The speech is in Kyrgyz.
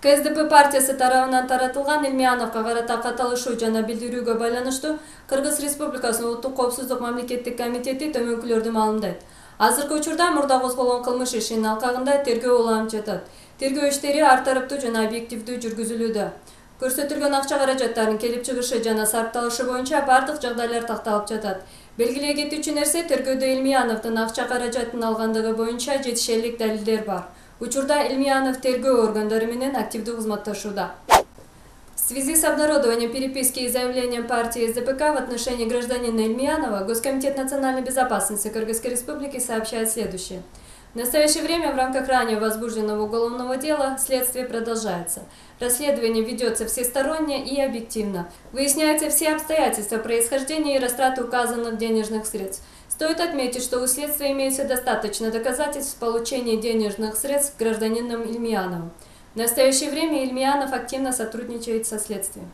КСДП партиясы тарабынан таратылган Илмияновго карата каталышуу жана билдирүүгө байланыштуу Кыргыз Республикасынын Улуттук коопсуздук мамлекеттик комитети төмөнкүлөрдү маалымдайт. Азыркы учурда мурда козголгон кылмыш ишинин алкагында тергөө уланып жатат. Тергөө иштери ар тараптуу жана объективдүү жүргүзүлүүдө. Көрсөтүлгөн акча каражаттарынын келип чыгышы жана сарпталышы боюнча бардык жагдайлар такталып жатат. Белгилей кетүүчү нерсе, тергөөдө Илмияновдун акча каражатын алгандыгы боюнча жетишерлик далилдер бар. Учурда Илмиянов тергөө органдары менен активдүү кызматташууда. В связи с обнародованием переписки и заявлением партии СДПК в отношении гражданина Илмиянова, Госкомитет национальной безопасности Кыргызской Республики сообщает следующее. В настоящее время в рамках ранее возбужденного уголовного дела следствие продолжается. Расследование ведется всесторонне и объективно. Выясняются все обстоятельства происхождения и растраты указанных денежных средств. Стоит отметить, что у следствия имеется достаточно доказательств получения денежных средств гражданином Илмияновым. В настоящее время Илмиянов активно сотрудничает со следствием.